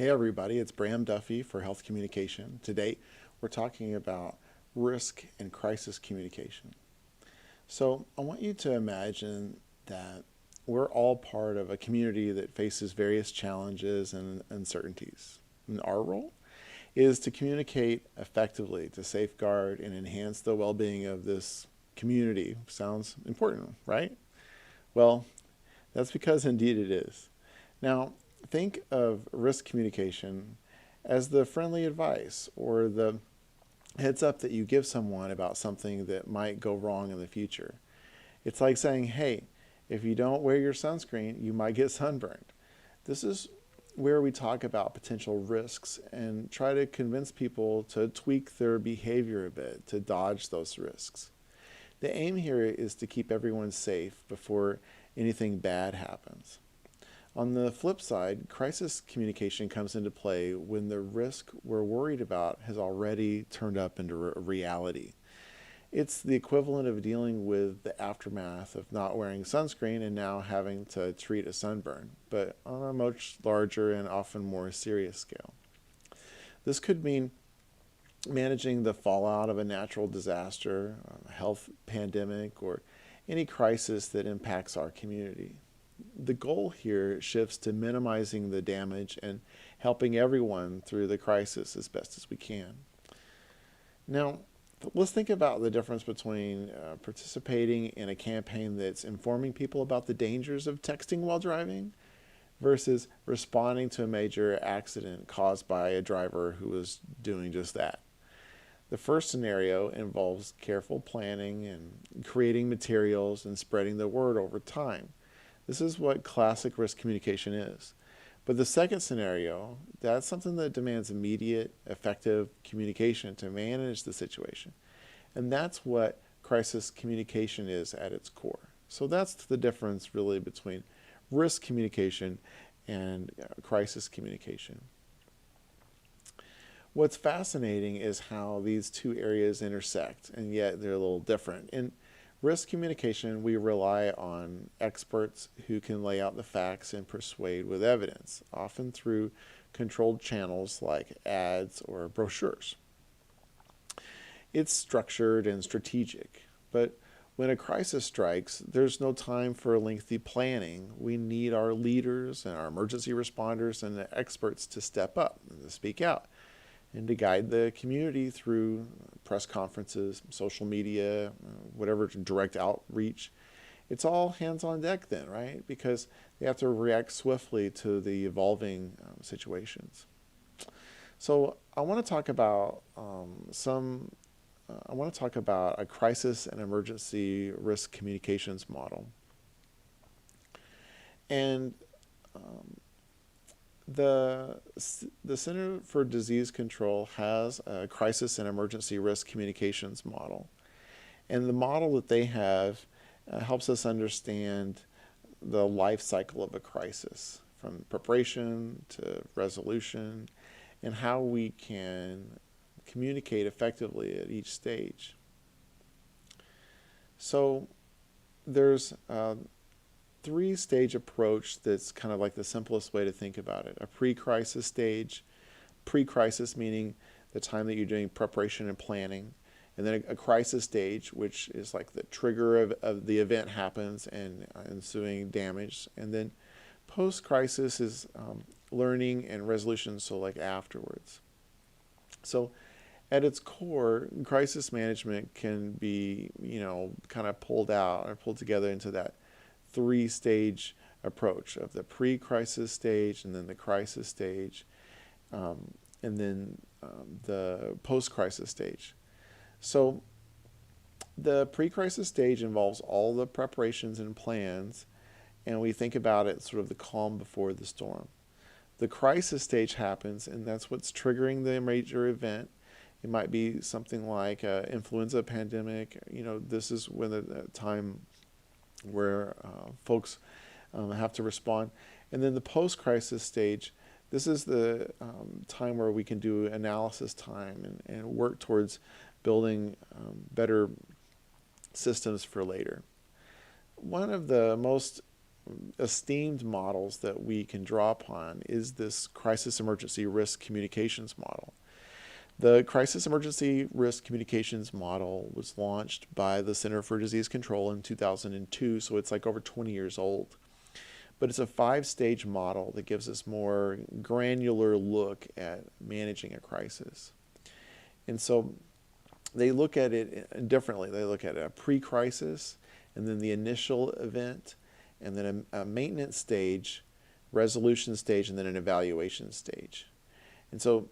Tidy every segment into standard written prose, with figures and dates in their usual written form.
Hey everybody, it's Bram Duffee for Health Communication. Today we're talking about risk and crisis communication. So I want you to imagine that we're all part of a community that faces various challenges and uncertainties. And our role is to communicate effectively to safeguard and enhance the well-being of this community. Sounds important, right? Well, that's because indeed it is. Now, think of risk communication as the friendly advice or the heads up that you give someone about something that might go wrong in the future. It's like saying, hey, if you don't wear your sunscreen, you might get sunburned. This is where we talk about potential risks and try to convince people to tweak their behavior a bit to dodge those risks. The aim here is to keep everyone safe before anything bad happens. On the flip side, crisis communication comes into play when the risk we're worried about has already turned up into reality. It's the equivalent of dealing with the aftermath of not wearing sunscreen and now having to treat a sunburn, but on a much larger and often more serious scale. This could mean managing the fallout of a natural disaster, a health pandemic, or any crisis that impacts our community. The goal here shifts to minimizing the damage and helping everyone through the crisis as best as we can. Now, let's think about the difference between participating in a campaign that's informing people about the dangers of texting while driving versus responding to a major accident caused by a driver who was doing just that. The first scenario involves careful planning and creating materials and spreading the word over time. This is what classic risk communication is. But the second scenario, that's something that demands immediate, effective communication to manage the situation. And that's what crisis communication is at its core. So that's the difference really between risk communication and crisis communication. What's fascinating is how these two areas intersect, and yet they're a little different. In risk communication, we rely on experts who can lay out the facts and persuade with evidence, often through controlled channels like ads or brochures. It's structured and strategic, but when a crisis strikes, there's no time for lengthy planning. We need our leaders and our emergency responders and the experts to step up and to speak out and to guide the community through press conferences, social media, whatever direct outreach. It's all hands on deck then, right? Because they have to react swiftly to the evolving situations. So I want to talk about a crisis and emergency risk communications model. And the Center for Disease Control has a crisis and emergency risk communications model. And the model that they have helps us understand the life cycle of a crisis, from preparation to resolution, and how we can communicate effectively at each stage. So there's a three-stage approach that's kind of like the simplest way to think about it. A pre-crisis stage, pre-crisis meaning the time that you're doing preparation and planning, and then a crisis stage, which is like the trigger of the event happens and ensuing damage, and then post-crisis is learning and resolution, so like afterwards. So at its core, crisis management can be, kind of pulled out or pulled together into that three-stage approach of the pre-crisis stage and then the crisis stage and then the post-crisis stage. So the pre-crisis stage involves all the preparations and plans, and we think about it sort of the calm before the storm. The crisis stage happens, and that's what's triggering the major event. It might be something like an influenza pandemic. This is when the time where folks have to respond. And then the post-crisis stage, this is the time where we can do analysis time and work towards building better systems for later. One of the most esteemed models that we can draw upon is this crisis emergency risk communications model. The crisis emergency risk communications model was launched by the Center for Disease Control in 2002, so it's like over 20 years old. But it's a 5-stage model that gives us more granular look at managing a crisis. And so they look at it differently. They look at a pre-crisis, and then the initial event, and then a maintenance stage, resolution stage, and then an evaluation stage. And so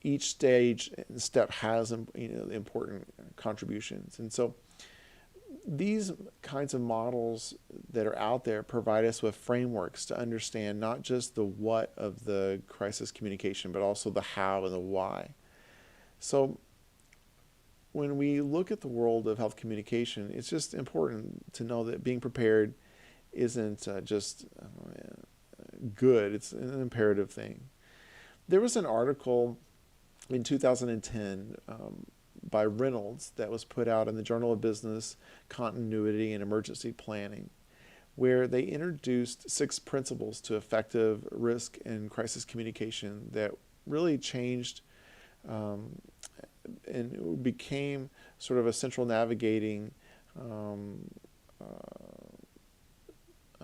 each stage and step has important contributions. And so these kinds of models that are out there provide us with frameworks to understand not just the what of the crisis communication, but also the how and the why. So when we look at the world of health communication, it's just important to know that being prepared isn't just good, it's an imperative thing. There was an article in 2010 by Reynolds that was put out in the Journal of Business Continuity and Emergency Planning, where they introduced 6 principles to effective risk and crisis communication that really changed and became sort of a central navigating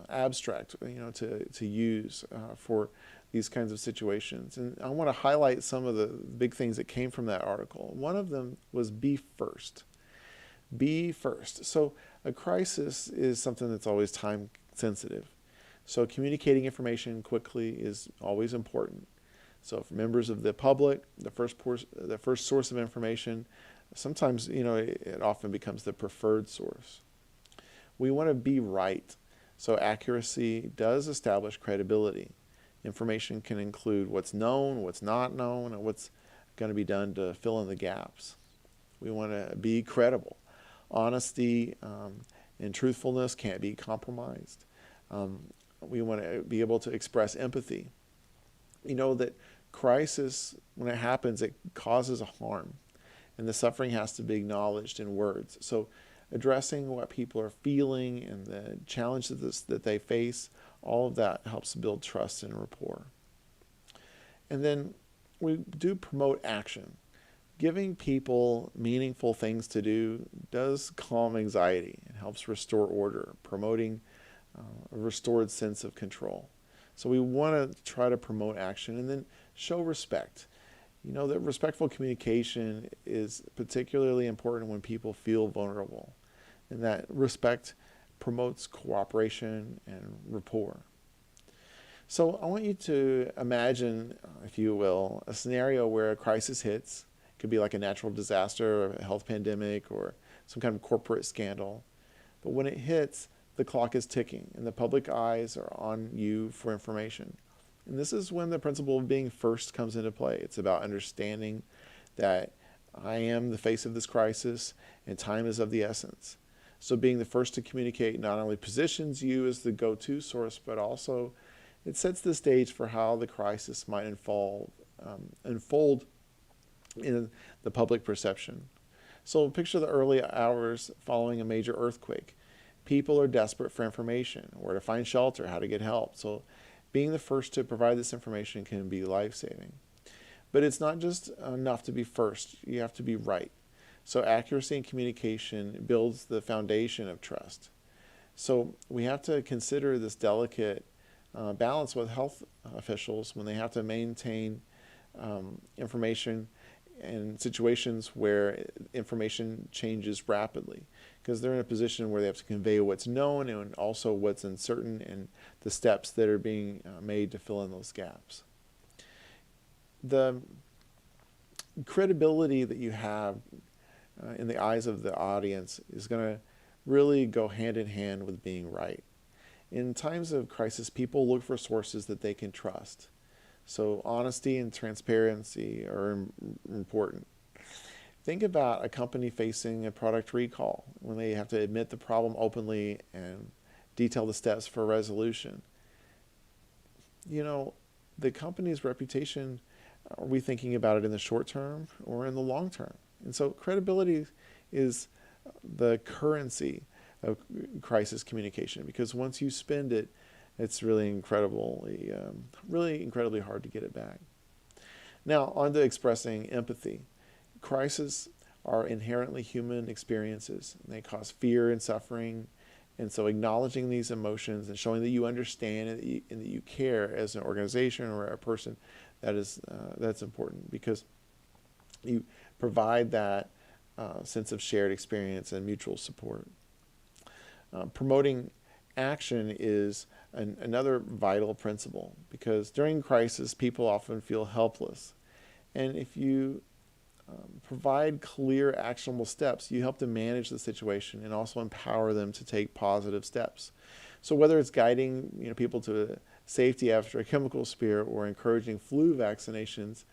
abstract, to use for these kinds of situations. And I want to highlight some of the big things that came from that article. One of them was be first. Be first. So a crisis is something that's always time sensitive. So communicating information quickly is always important. So for members of the public, the first source of information, sometimes, it often becomes the preferred source. We want to be right. So accuracy does establish credibility. Information can include what's known, what's not known, and what's going to be done to fill in the gaps. We want to be credible. Honesty and truthfulness can't be compromised. We want to be able to express empathy. That crisis, when it happens, it causes a harm, and the suffering has to be acknowledged in words. So addressing what people are feeling and the challenges that they face, all of that helps build trust and rapport. And then we do promote action. Giving people meaningful things to do does calm anxiety. It helps restore order, promoting a restored sense of control. So we want to try to promote action and then show respect. That respectful communication is particularly important when people feel vulnerable, and that respect promotes cooperation and rapport. So I want you to imagine, if you will, a scenario where a crisis hits. It could be like a natural disaster or a health pandemic or some kind of corporate scandal. But when it hits, the clock is ticking and the public eyes are on you for information. And this is when the principle of being first comes into play. It's about understanding that I am the face of this crisis and time is of the essence. So being the first to communicate not only positions you as the go-to source, but also it sets the stage for how the crisis might unfold in the public perception. So picture the early hours following a major earthquake. People are desperate for information, where to find shelter, how to get help. So being the first to provide this information can be life-saving. But it's not just enough to be first. You have to be right. So accuracy and communication builds the foundation of trust. So we have to consider this delicate balance with health officials when they have to maintain information in situations where information changes rapidly, because they're in a position where they have to convey what's known and also what's uncertain and the steps that are being made to fill in those gaps. The credibility that you have in the eyes of the audience is going to really go hand in hand with being right. In times of crisis, people look for sources that they can trust. So honesty and transparency are important. Think about a company facing a product recall when they have to admit the problem openly and detail the steps for resolution. The company's reputation, are we thinking about it in the short term or in the long term? And so credibility is the currency of crisis communication, because once you spend it, it's really incredibly hard to get it back. Now, on to expressing empathy. Crises are inherently human experiences. They cause fear and suffering. And so acknowledging these emotions and showing that you understand and that you care as an organization or a person, that's important, because you provide that sense of shared experience and mutual support. Promoting action is another vital principle, because during crisis, people often feel helpless. And if you provide clear, actionable steps, you help them manage the situation and also empower them to take positive steps. So whether it's guiding people to safety after a chemical spill or encouraging flu vaccinations,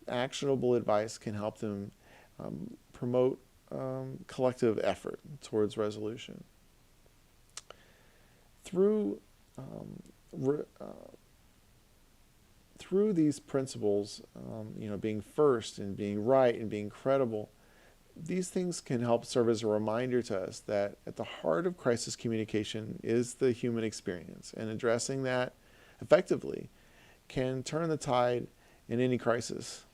actionable advice can help them promote collective effort towards resolution. Through these principles, being first and being right and being credible, these things can help serve as a reminder to us that at the heart of crisis communication is the human experience, and addressing that effectively can turn the tide in any crisis